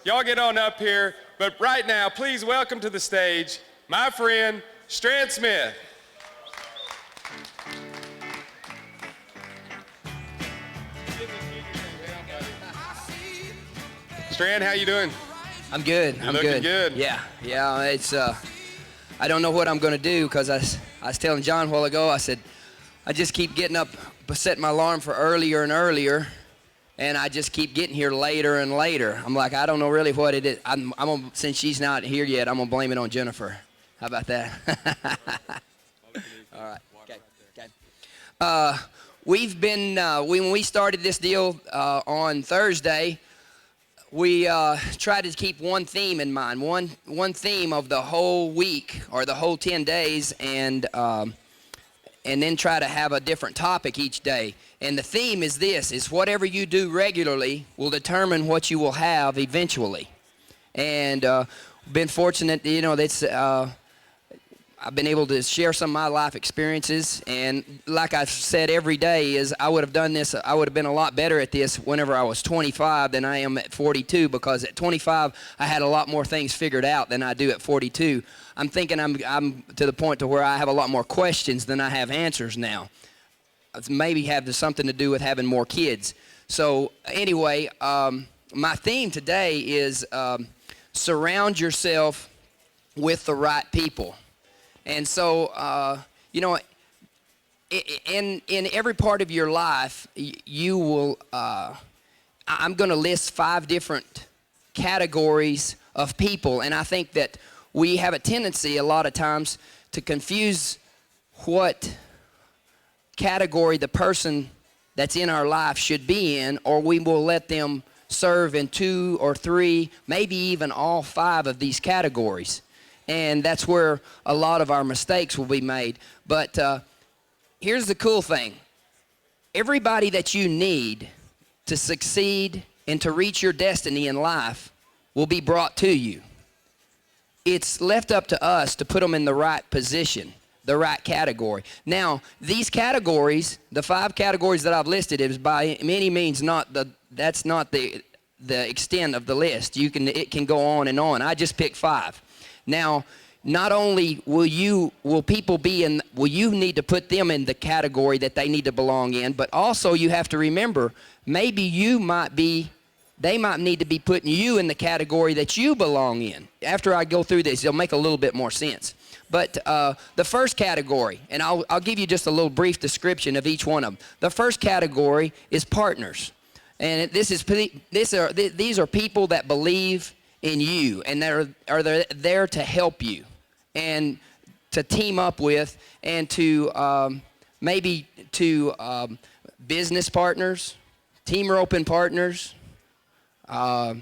Y'all get on up here. But right now, please welcome to the stage my friend, Stran Smith. Stran, how you doing? I'm good. I'm looking good. Yeah. It's I don't know what I'm going to do because I was telling John a while ago. I said I just keep getting up, setting my alarm for earlier and earlier, and I just keep getting here later and later. I'm like, I don't know really what it is. I'm gonna, since she's not here yet, I'm gonna blame it on Jennifer. How about that? All right. Okay. We've been when we started this deal on Thursday. We try to keep one theme in mind, one theme of the whole week or the whole 10 days, and then try to have a different topic each day. And the theme is this: is whatever you do regularly will determine what you will have eventually. And been fortunate, that's I've been able to share some of my life experiences, and like I've said every day is I would have done this, I would have been a lot better at this whenever I was 25 than I am at 42, because at 25 I had a lot more things figured out than I do at 42. I'm thinking I'm to the point to where I have a lot more questions than I have answers now. Maybe have something to do with having more kids. So anyway, my theme today is surround yourself with the right people. And so, in every part of your life, you will, I'm going to list 5 different categories of people. And I think that we have a tendency a lot of times to confuse what category the person that's in our life should be in, or we will let them serve in 2 or 3, maybe even all 5 of these categories. And that's where a lot of our mistakes will be made. But here's the cool thing. Everybody that you need to succeed and to reach your destiny in life will be brought to you. It's left up to us to put them in the right position, the right category. Now, these categories, the 5 categories that I've listed, is by any means that's not the extent of the list. It can go on and on. I just picked 5. Now, not only will you need to put them in the category that they need to belong in, but also you have to remember, maybe they might need to be putting you in the category that you belong in. After I go through this, it'll make a little bit more sense. But the first category, and I'll give you just a little brief description of each one of them. The first category is partners. And these are people that believe in you, and they're there to help you and to team up with, and to maybe to business partners, team roping partners. I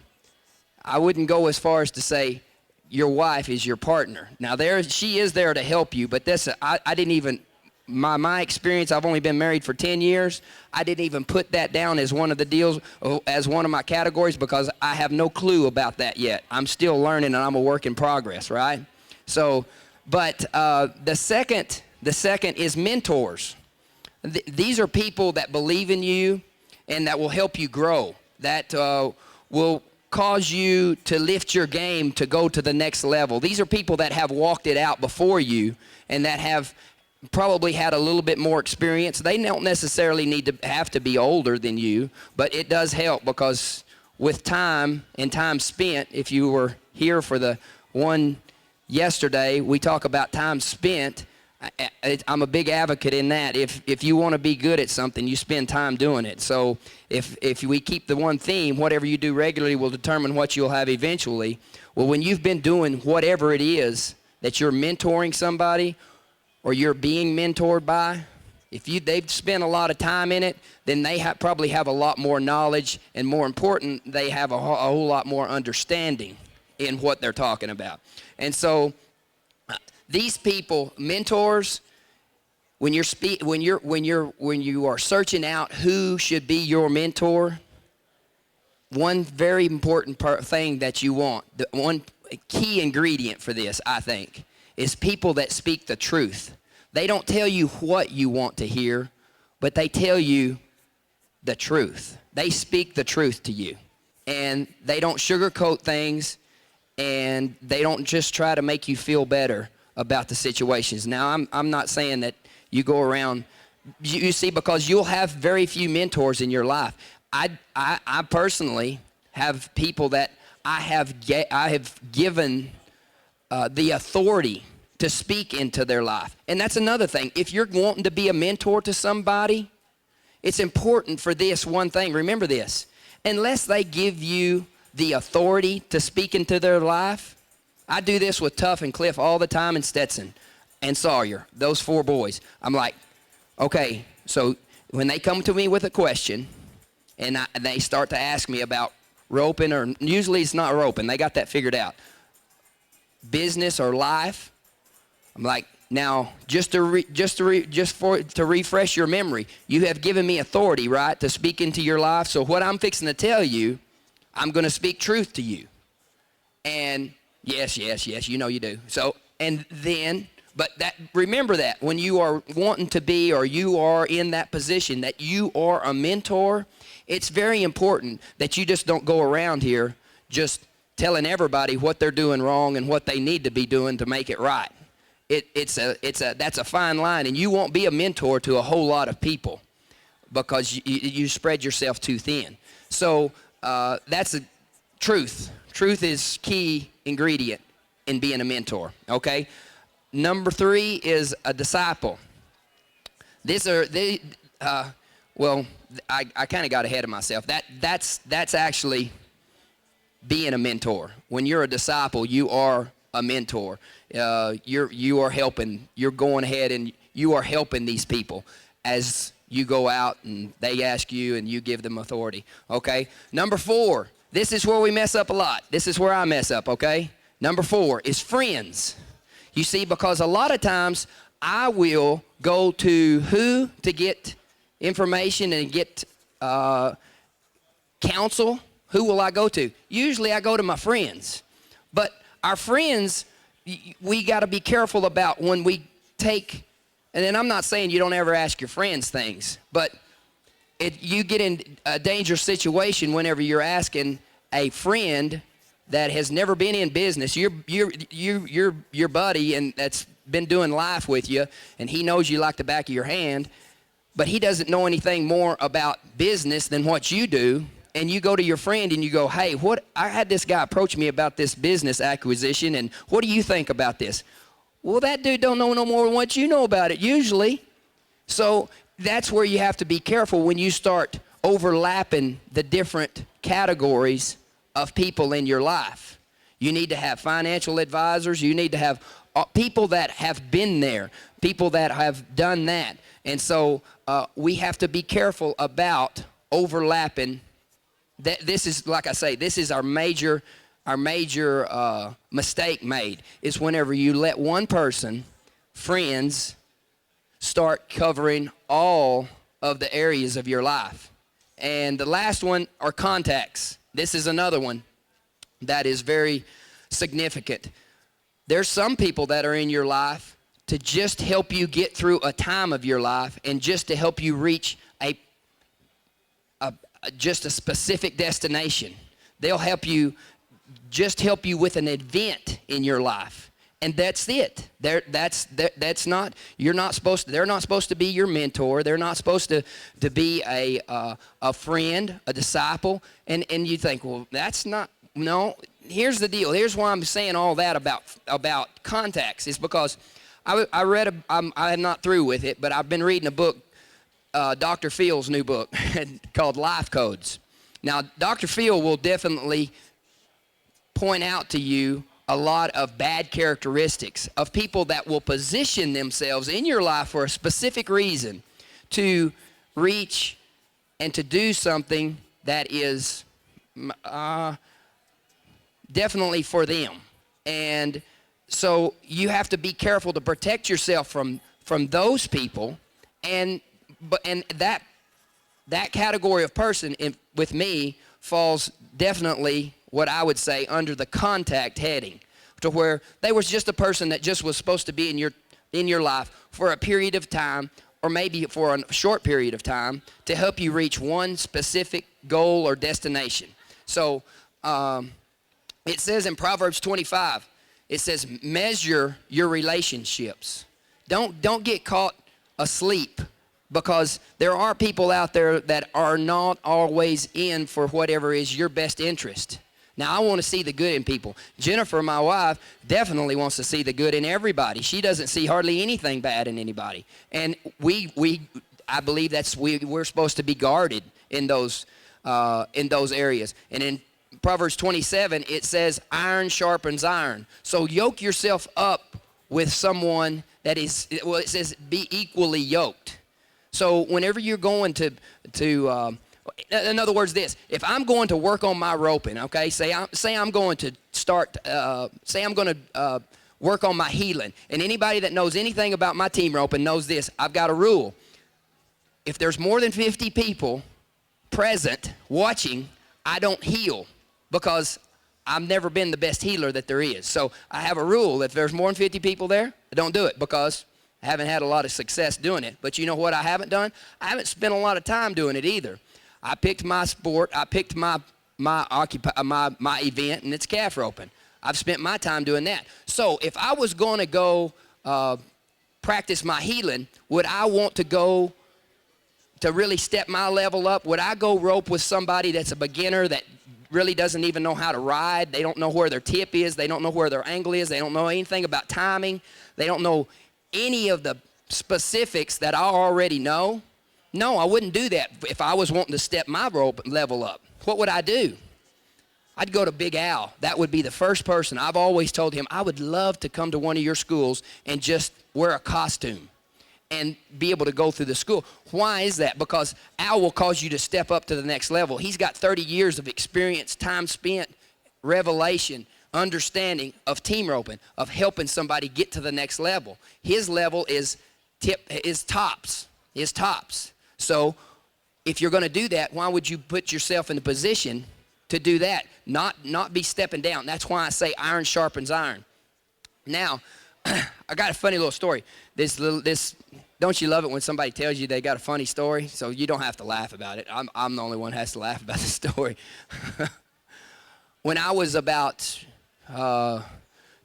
wouldn't go as far as to say your wife is your partner. Now she is there to help you, but I didn't even, my experience, I've only been married for 10 years. I didn't even put that down as one of the deals, as one of my categories, because I have no clue about that yet. I'm still learning, and I'm a work in progress, right? So, but the second is mentors. These are people that believe in you and that will help you grow, that will cause you to lift your game to go to the next level. These are people that have walked it out before you and that have probably had a little bit more experience. They don't necessarily have to be older than you, but it does help, because with time and time spent, if you were here for the one yesterday, we talk about time spent. I'm a big advocate in that. If you want to be good at something, you spend time doing it. So if we keep the one theme, whatever you do regularly will determine what you'll have eventually. Well, when you've been doing whatever it is that you're mentoring somebody, or you're being mentored by, if they've spent a lot of time in it, then they probably have a lot more knowledge, and more important, they have a whole lot more understanding in what they're talking about. And so these people, mentors, when you are searching out who should be your mentor, one very important thing that you want, the one key ingredient for this, I think, is people that speak the truth. They don't tell you what you want to hear, but they tell you the truth. They speak the truth to you. and they don't sugarcoat things, and they don't just try to make you feel better about the situations. Now, I'm not saying that you go around, you see, because you'll have very few mentors in your life. I personally have people that I have given the authority to speak into their life. And that's another thing. If you're wanting to be a mentor to somebody, it's important for this one thing. Remember this. Unless they give you the authority to speak into their life, I do this with Tuff and Cliff all the time, and Stetson and Sawyer, those 4 boys. I'm like, okay, so when they come to me with a question and they start to ask me about roping, or usually it's not roping, they got that figured out, business or life, I'm like, now, just to refresh your memory, you have given me authority, right, to speak into your life. So what I'm fixing to tell you, I'm going to speak truth to you. And yes, you know you do. So, and then, but that, remember that when you are wanting to be, or you are in that position that you are a mentor, it's very important that you just don't go around here just telling everybody what they're doing wrong and what they need to be doing to make it right. That's a fine line, and you won't be a mentor to a whole lot of people because you spread yourself too thin. So that's the truth. Truth is key ingredient in being a mentor. Okay. Number 3 is a disciple. Well, I kind of got ahead of myself. That's actually being a mentor. When you're a disciple, you are a mentor. You are helping. You're going ahead and you are helping these people as you go out and they ask you and you give them authority. Okay. Number 4. This is where we mess up a lot. This is where I mess up. Okay. Number 4 is friends. You see, because a lot of times I will go to who to get information and get counsel. Who will I go to? Usually I go to my friends. But our friends, we got to be careful about when we take, and then I'm not saying you don't ever ask your friends things, but you get in a dangerous situation whenever you're asking a friend that has never been in business, your buddy, and that's been doing life with you, and he knows you like the back of your hand, but he doesn't know anything more about business than what you do. And you go to your friend and you go, hey, I had this guy approach me about this business acquisition, and what do you think about this? Well, that dude don't know no more than what you know about it usually. So that's where you have to be careful when you start overlapping the different categories of people in your life. You need to have financial advisors. You need to have people that have been there, people that have done that. And so we have to be careful about overlapping. This is, like I say, this is our major mistake made, is whenever you let one person, friends, start covering all of the areas of your life. And the last one are contacts. This is another one that is very significant. There's some people that are in your life to just help you get through a time of your life and just to help you reach just a specific destination. They'll help you with an event in your life, and that's it. They're not supposed to be your mentor. They're not supposed to be a friend, a disciple. And you think, well, that's not. No. Here's the deal. Here's why I'm saying all that about contacts, is because I read. I'm not through with it, but I've been reading a book. Dr. Phil's new book called Life Codes. Now, Dr. Phil will definitely point out to you a lot of bad characteristics of people that will position themselves in your life for a specific reason to reach and to do something that is definitely for them. And so you have to be careful to protect yourself from those people. And that category of person with me falls definitely, what I would say, under the contact heading, to where they was just a person that just was supposed to be in your life for a period of time, or maybe for a short period of time, to help you reach one specific goal or destination. So it says in Proverbs 25, it says, measure your relationships. Don't get caught asleep, because there are people out there that are not always in for whatever is your best interest. Now, I want to see the good in people. Jennifer, my wife, definitely wants to see the good in everybody. She doesn't see hardly anything bad in anybody. And I believe we're supposed to be guarded in those areas. And in Proverbs 27, it says, iron sharpens iron. So yoke yourself up with someone that is, well, it says be equally yoked. So whenever you're going to in other words, this, if I'm going to work on my roping, okay, say I'm going to start, say I'm going to work on my heeling, and anybody that knows anything about my team roping knows this, I've got a rule. If there's more than 50 people present watching, I don't heel, because I've never been the best healer that there is. So I have a rule. If there's more than 50 people there, I don't do it, because I haven't had a lot of success doing it. But you know what I haven't done? I haven't spent a lot of time doing it either. I picked my sport. I picked my event, and it's calf roping. I've spent my time doing that. So if I was going to go practice my heeling, would I want to go to really step my level up? Would I go rope with somebody that's a beginner that really doesn't even know how to ride? They don't know where their tip is. They don't know where their angle is. They don't know anything about timing. They don't know any of the specifics that I already know. No, I wouldn't do that if I was wanting to step my rope level up. What would I do? I'd go to Big Al. That would be the first person. I've always told him, I would love to come to one of your schools and just wear a costume and be able to go through the school. Why is that? Because Al will cause you to step up to the next level. He's got 30 years of experience, time spent, revelation, understanding of team roping, of helping somebody get to the next level. His level is tops. So if you're going to do that, why would you put yourself in a position to do that? Not be stepping down. That's why I say iron sharpens iron. Now, I got a funny little story. Don't you love it when somebody tells you they got a funny story? So you don't have to laugh about it. I'm the only one who has to laugh about the story. When I was about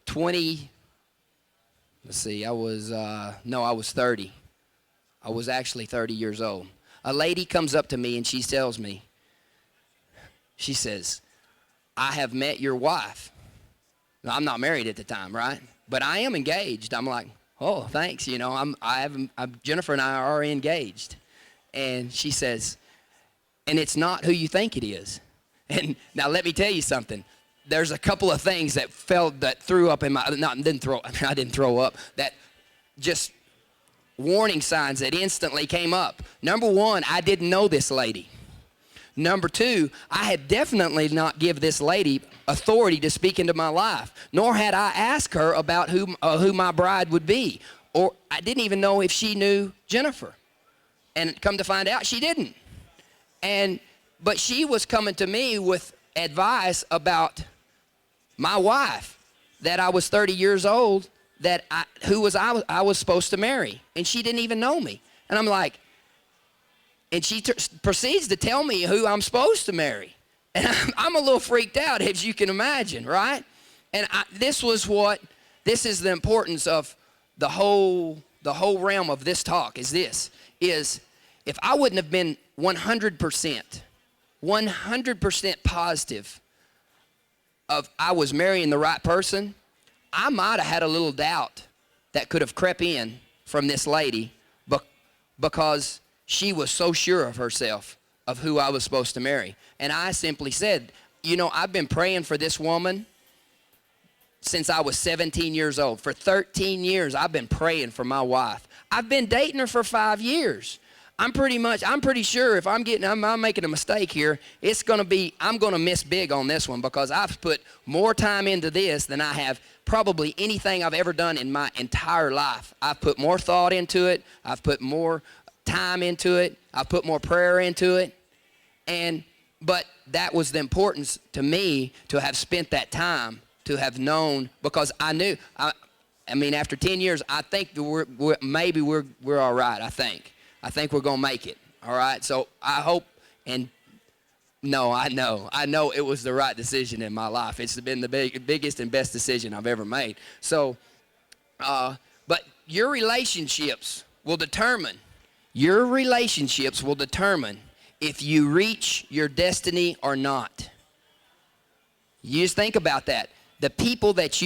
20, I was 30. I was actually 30 years old. A lady comes up to me and she tells me, she says, I have met your wife. Now, I'm not married at the time, right? But I am engaged. I'm like, oh, thanks. You know, Jennifer and I are engaged. And she says, and it's not who you think it is. And now let me tell you something. There's a couple of things that threw up in my, I didn't throw up, that just warning signs that instantly came up. Number one, I didn't know this lady. Number two, I had definitely not give this lady authority to speak into my life, nor had I asked her about who my bride would be, or I didn't even know if she knew Jennifer. And come to find out, she didn't. But she was coming to me with advice about my wife, that I was 30 years old, that I was supposed to marry, and she didn't even know me. And I'm like, and she proceeds to tell me who I'm supposed to marry. And I'm a little freaked out, as you can imagine, right? And this is the importance of the whole realm of this talk is if I wouldn't have been 100% positive of I was marrying the right person, I might have had a little doubt that could have crept in from this lady because she was so sure of herself of who I was supposed to marry. And I simply said, you know, I've been praying for this woman since I was 17 years old. For 13 years, I've been praying for my wife. I've been dating her for 5 years. I'm pretty sure if I'm making a mistake here, I'm gonna miss big on this one, because I've put more time into this than I have probably anything I've ever done in my entire life. I've put more thought into it. I've put more time into it. I've put more prayer into it. But that was the importance to me to have spent that time, to have known, because I knew, after 10 years, I think we're all right, I think we're going to make it, all right? So I hope, and No, I know it was the right decision in my life. It's been the biggest and best decision I've ever made. So, but your relationships will determine if you reach your destiny or not. You just think about that. The people that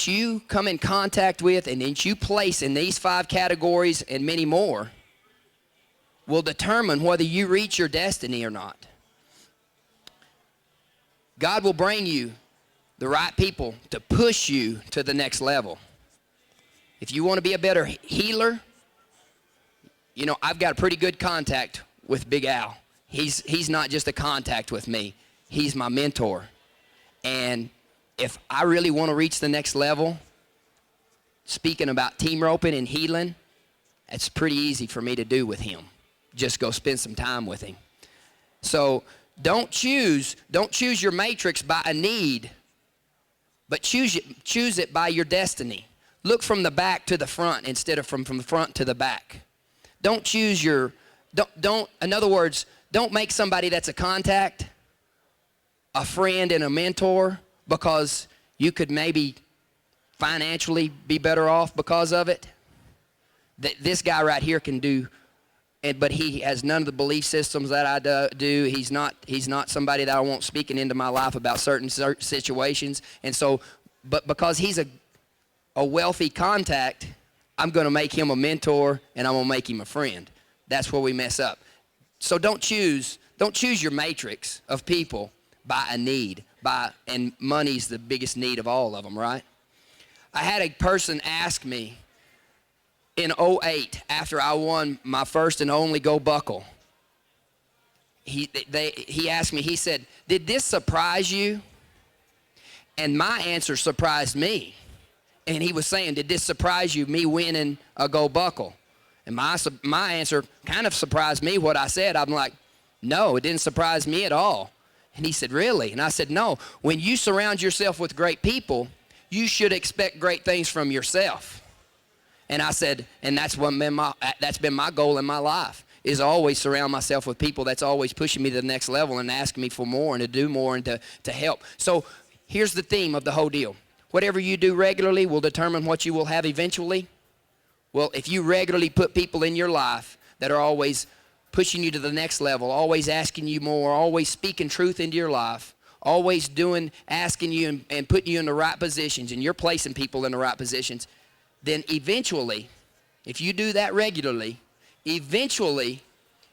you come in contact with and that you place in these 5 categories and many more will determine whether you reach your destiny or not. God will bring you the right people to push you to the next level. If you want to be a better healer, you know, I've got a pretty good contact with Big Al. He's not just a contact with me. He's my mentor. And if I really want to reach the next level, speaking about team roping and healing, it's pretty easy for me to do with him. Just go spend some time with him. So don't choose your matrix by a need, but choose it by your destiny. Look from the back to the front instead of from the front to the back. In other words, don't make somebody that's a contact a friend and a mentor because you could maybe financially be better off because of it. This guy right here can do, but he has none of the belief systems that I do. He's not somebody that I want speaking into my life about certain situations. And so, but because he's a wealthy contact, I'm going to make him a mentor and I'm going to make him a friend. That's where we mess up. So don't choose your matrix of people by a need, and money's the biggest need of all of them, right? I had a person ask me in 2008 after I won my first and only Go Buckle. He asked me, he said, "Did this surprise you?" And my answer surprised me. And he was saying, "Did this surprise you, me winning a Go Buckle?" And my answer kind of surprised me what I said. I'm like, "No, it didn't surprise me at all." And he said, "Really?" And I said, "No, when you surround yourself with great people, you should expect great things from yourself." And I said, and that's been my goal in my life, is always surround myself with people that's always pushing me to the next level and asking me for more and to do more and to help. So here's the theme of the whole deal. Whatever you do regularly will determine what you will have eventually. Well, if you regularly put people in your life that are always pushing you to the next level, always asking you more, always speaking truth into your life, always asking you and putting you in the right positions, and you're placing people in the right positions, then eventually, if you do that regularly, eventually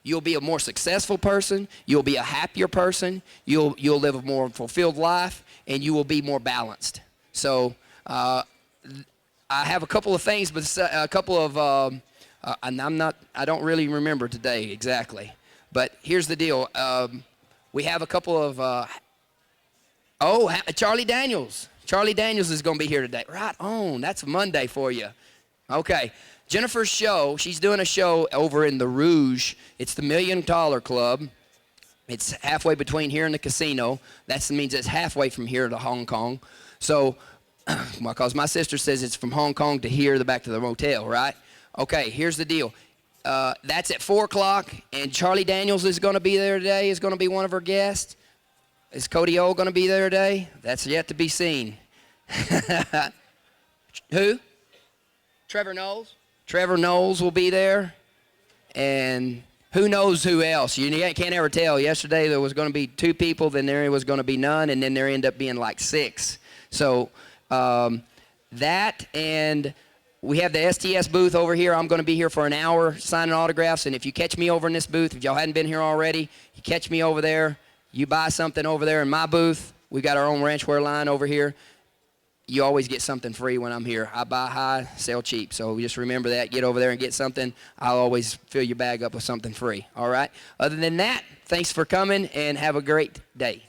you'll be a more successful person, you'll be a happier person, you'll live a more fulfilled life, and you will be more balanced. So I have a couple of things, but a couple of and I don't really remember today exactly. But here's the deal. We have a couple of, Charlie Daniels. Charlie Daniels is going to be here today. Right on. That's Monday for you. Okay. Jennifer's show, she's doing a show over in the Rouge. It's the $1 Million Club. It's halfway between here and the casino. That means it's halfway from here to Hong Kong. So, because my sister says it's from Hong Kong to here, back to the motel, right? Okay, here's the deal. That's at 4 o'clock, and Charlie Daniels is going to be there today, is going to be one of our guests. Is Cody O going to be there today? That's yet to be seen. Who? Trevor Knowles? Trevor Knowles will be there. And who knows who else? You can't ever tell. Yesterday there was going to be 2 people, then there was going to be none, and then there ended up being like 6. So that, and we have the STS booth over here. I'm going to be here for an hour signing autographs, and if you catch me over in this booth, if y'all hadn't been here already, you catch me over there, you buy something over there in my booth. We got our own ranchwear line over here. You always get something free when I'm here. I buy high, sell cheap. So just remember that. Get over there and get something. I'll always fill your bag up with something free. All right? Other than that, thanks for coming, and have a great day.